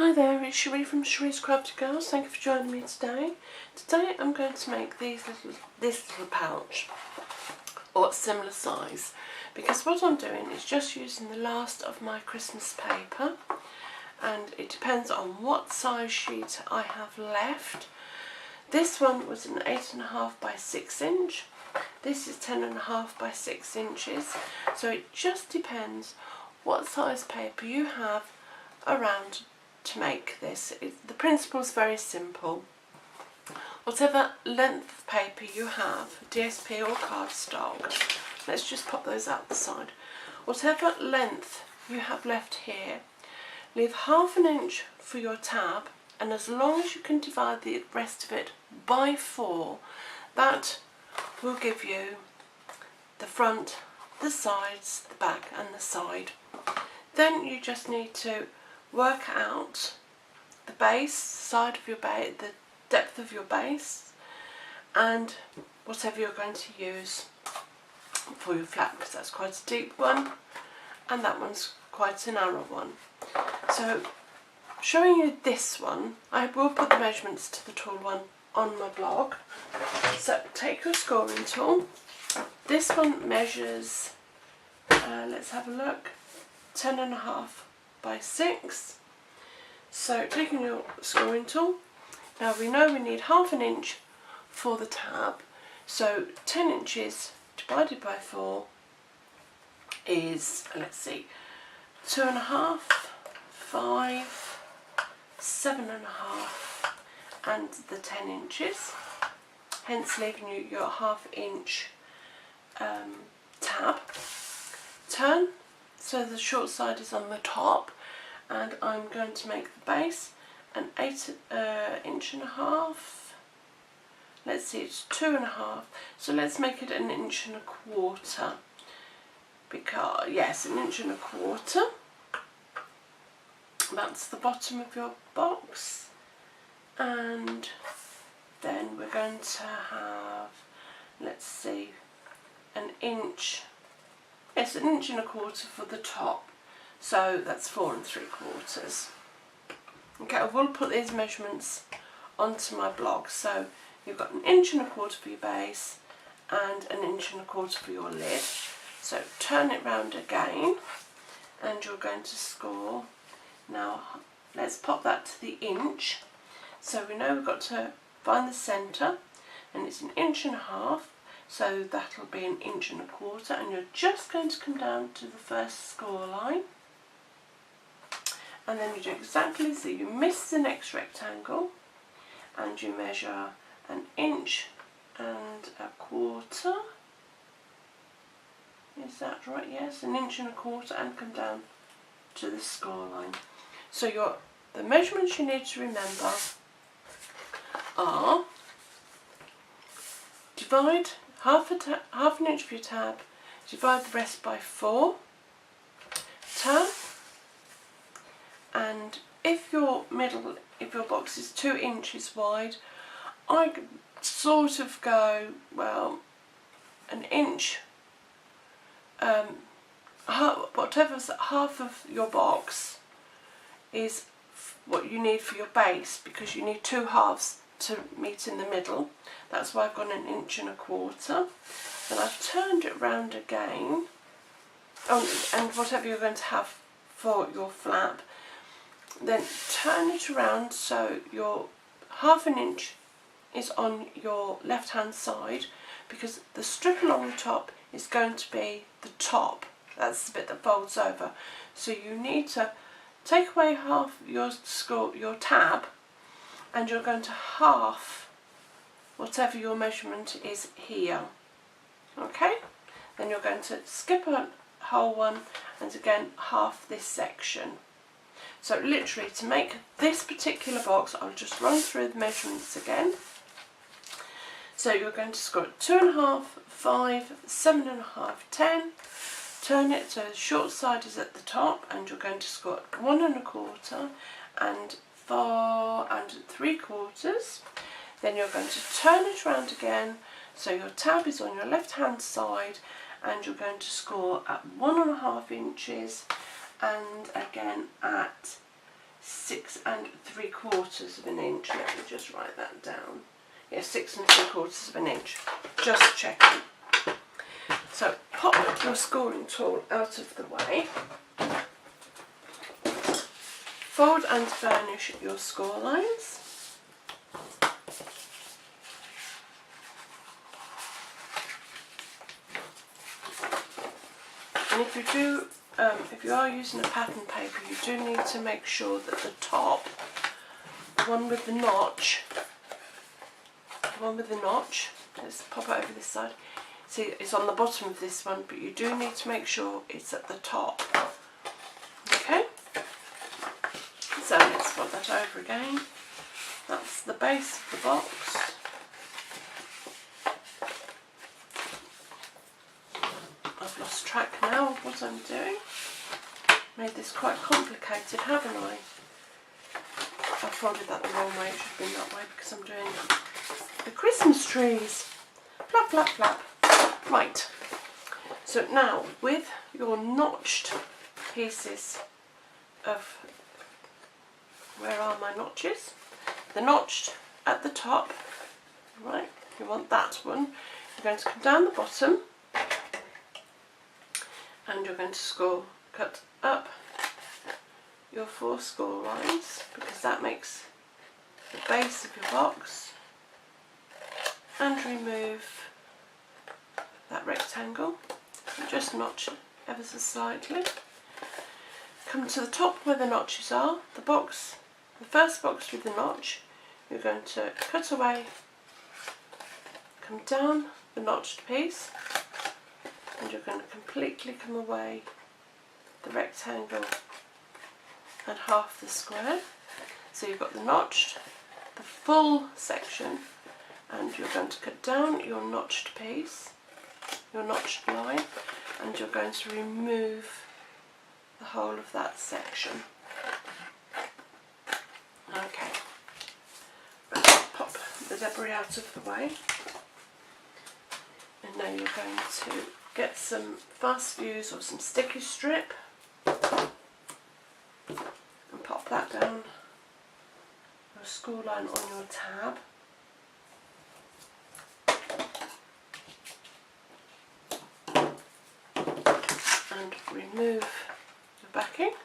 Hi there, it's Cherie from Cherie's Crafty Girls. Thank you for joining me today. Today I'm going to make this little pouch, or a similar size, because what I'm doing is just using the last of my Christmas paper, and it depends on what size sheet I have left. This one was an 8.5 by 6 inch. This is 10.5 by 6 inches. So it just depends what size paper you have around to make this. The principle is very simple. Whatever length of paper you have, DSP or cardstock, let's just pop those out the side. Whatever length you have left here, leave ½ inch for your tab, and as long as you can divide the rest of it by 4, that will give you the front, the sides, the back and the side. Then you just need to work out the base, side of your base, the depth of your base, and whatever you're going to use for your flap, because that's quite a deep one and that one's quite a narrow one. So showing you this one, I will put the measurements to the tall one on my blog. So take your scoring tool. This one measures, let's have a look, 10.5 by 6. So taking your scoring tool, now we know we need ½ inch for the tab, so 10 inches divided by 4 is, let's see, 2.5, 5, 7.5 and the 10 inches, hence leaving you your ½ inch tab. Turn so the short side is on the top, and I'm going to make the base an 8.5 inch. Let's see, it's 2.5, so let's make it 1.25 inches, because yes, 1.25 inches. That's the bottom of your box, and then we're going to have, let's see, 1 inch. Yes, 1.25 inches for the top, so that's 4 3/4. Okay, I will put these measurements onto my blog. So you've got 1.25 inches for your base and 1.25 inches for your lid. So turn it round again, and you're going to score. Now let's pop that to the inch. So we know we've got to find the centre, and it's 1.5 inches. So that'll be 1.25 inches, and you're just going to come down to the first score line, and then you do exactly so. You miss the next rectangle, and you measure 1.25 inches. Is that right? Yes, 1.25 inches, and come down to the score line. So the measurements you need to remember are: divide ½ inch for your tab, divide the rest by 4, turn, and if your box is 2 inches wide, I could sort of go, well, 1 inch, whatever's half of your box is what you need for your base, because you need 2 halves to meet in the middle. That's why I've got 1.25 inches. Then I've turned it round again, and whatever you're going to have for your flap, then turn it around so your ½ inch is on your left hand side, because the strip along the top is going to be the top. That's the bit that folds over. So you need to take away half your tab, and you're going to half whatever your measurement is here. Okay, then you're going to skip a whole one, and again half this section. So literally, to make this particular box, I'll just run through the measurements again. So you're going to score 2.5, 5, 7.5, 10. Turn it so the short side is at the top, and you're going to score 1.25 and 4 3/4. Then you're going to turn it around again so your tab is on your left hand side, and you're going to score at 1.5 inches, and again at 6 3/4 of an inch. Let me just write that down. Yeah, 6 3/4 of an inch. Just checking. So pop your scoring tool out of the way. Fold and burnish your score lines. And if you are using a pattern paper, you do need to make sure that the top, the one with the notch, let's pop it over this side. See, it's on the bottom of this one, but you do need to make sure it's at the top. Okay? So let's fold that over again. That's the base of the box. I've lost track now of what I'm doing. Made this quite complicated, haven't I? I folded that the wrong way. It should have been that way because I'm doing the Christmas trees. Flap, flap, flap. Right. So now with your notched pieces of, where are my notches? The notched at the top, right? You want that one. You're going to come down the bottom and you're going to cut up your 4 score lines, because that makes the base of your box, and remove that rectangle and just notch it ever so slightly. Come to the top where the notches are, the first box with the notch, you're going to cut away, come down the notched piece, and you're going to completely come away the rectangle and half the square. So you've got the notched, the full section, and you're going to cut down your notched piece, your notched line, and you're going to remove the whole of that section. Okay, let's pop the debris out of the way, and now you're going to get some fast fuse or some sticky strip and pop that down your score line on your tab. And remove the backing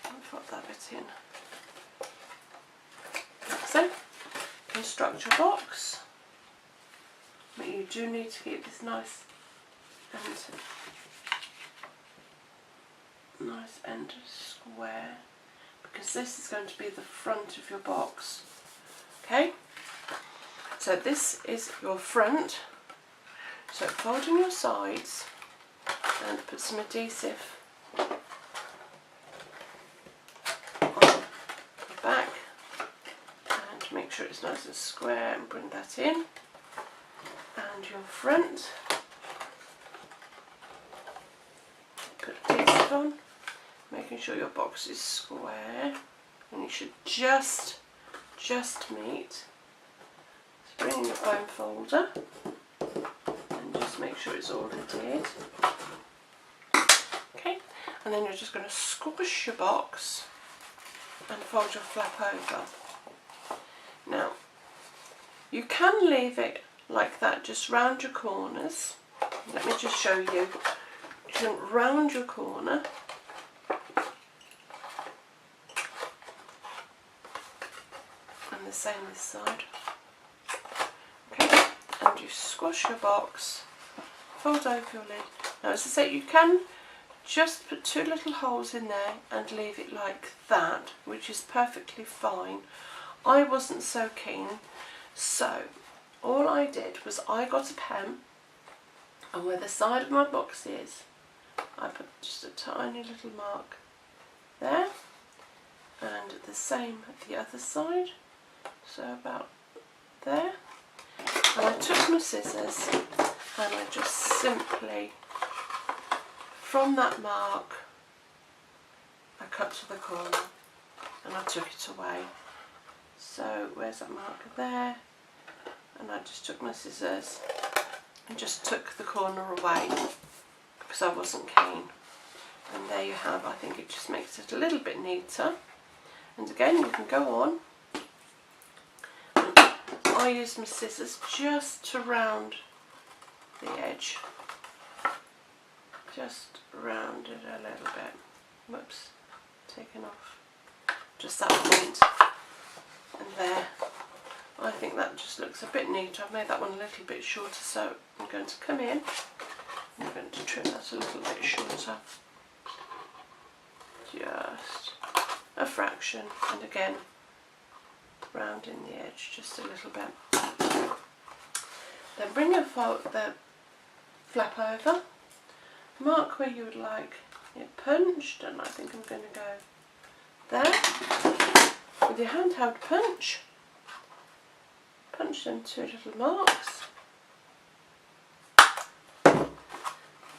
and pop that bit in. Like so. Construct your box, but you do need to keep this nice and square, because this is going to be the front of your box. Okay, so this is your front. So fold in your sides and put some adhesive on the back and make sure it's nice and square, and bring that in. And your front, put adhesive on, making sure your box is square, and you should just meet. So bring in your bone folder. Make sure it's all adhered. Okay, and then you're just going to squish your box and fold your flap over. Now, you can leave it like that, just round your corners. Let me just show you. You can round your corner. And the same this side. Okay, and you squash your box. Fold over your lid. Now, as I say, you can just put 2 little holes in there and leave it like that, which is perfectly fine. I wasn't so keen, so all I did was I got a pen, and where the side of my box is, I put just a tiny little mark there, and the same at the other side, so about there. And I took my scissors and I just simply, from that mark, I cut to the corner and I took it away. So where's that marker there? And I just took my scissors and just took the corner away because I wasn't keen. And there you have, I think it just makes it a little bit neater. And again, you can go on. I use my scissors just to round the edge. Just round it a little bit. Whoops, taken off. Just that point. And there. I think that just looks a bit neater. I've made that one a little bit shorter, so I'm going to come in. I'm going to trim that a little bit shorter. Just a fraction, and again rounding the edge just a little bit. Then bring the flap over, mark where you would like it punched, and I think I'm going to go there. With your handheld punch, punch them 2 little marks,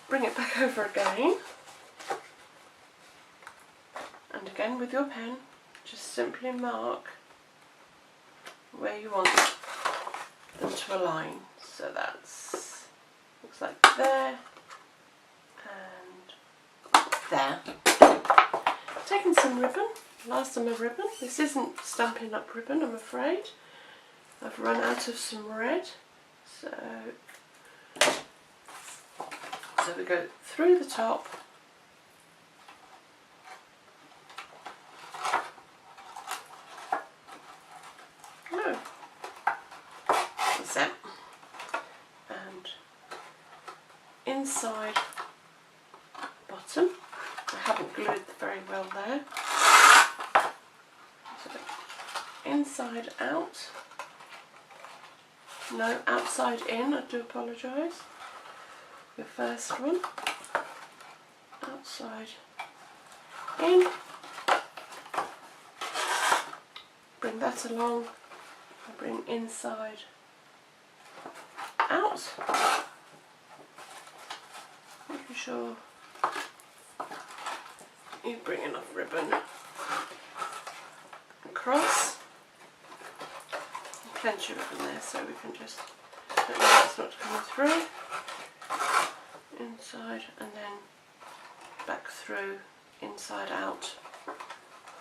bring it back over again, and again with your pen just simply mark where you want them to align. So that's, looks like there and there. Taking some ribbon, last summer ribbon. This isn't Stampin' Up! Ribbon, I'm afraid. I've run out of some red. So we go through the top, and inside bottom. I haven't glued very well there. So inside out. No, outside in, I do apologise. Your first one. Outside in. Bring that along. I bring inside out. Making sure you bring enough ribbon across. Plenty of ribbon there, so we can just make sure that's not coming through. Inside and then back through, inside out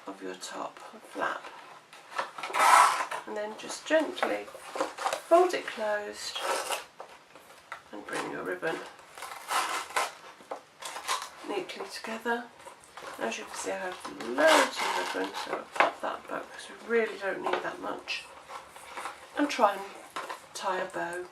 of your top flap. And then just gently fold it closed and bring your ribbon neatly together. As you can see, I have loads of ribbon, so I'll pop that back because we really don't need that much. And try and tie a bow.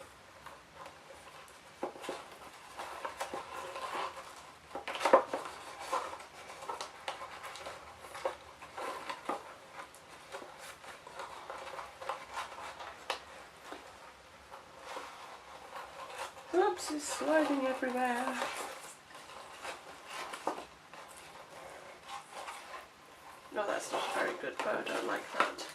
Oops, it's sliding everywhere. No, that's not a very good bow, I don't like that.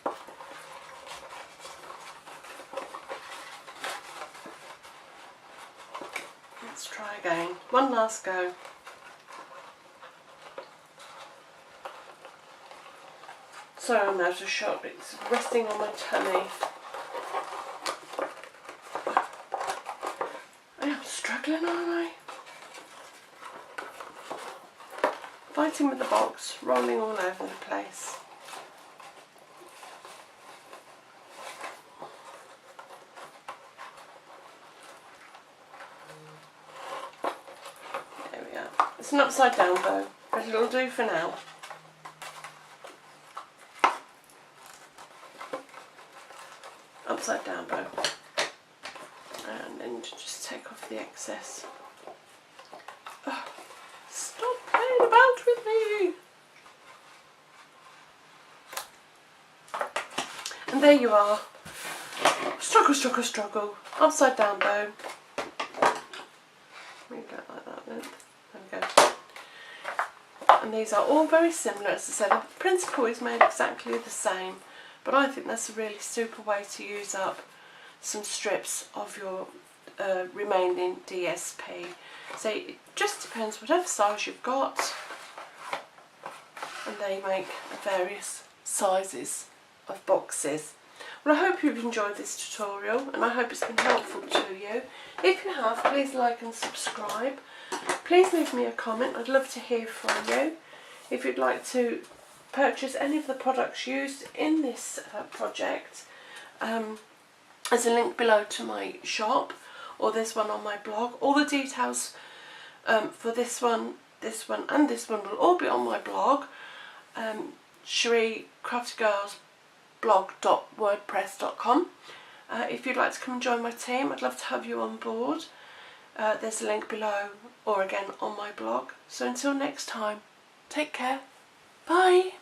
Let's try again. One last go. Sorry I'm out of shot, it's resting on my tummy. I am struggling, aren't I? Fighting with the box, rolling all over the place. There we are. It's an upside down bow, but it'll do for now. Upside down bow. And then just take off the excess. Oh, stop playing about with me! And there you are. Struggle, struggle, struggle. Upside down bow. Move that like that then. There we go. And these are all very similar. As I said, the principle is made exactly the same. But I think that's a really super way to use up some strips of your remaining DSP. So it just depends whatever size you've got, and they make various sizes of boxes. Well, I hope you've enjoyed this tutorial and I hope it's been helpful to you. If you have, please like and subscribe, Please leave me a comment. I'd love to hear from you. If you'd like to purchase any of the products used in this project, there's a link below to my shop, or there's one on my blog. All the details for this one and this one will all be on my blog, CherieCraftyGirlsBlog.wordpress.com. If you'd like to come and join my team, I'd love to have you on board. There's a link below or again on my blog. So until next time, take care. Bye.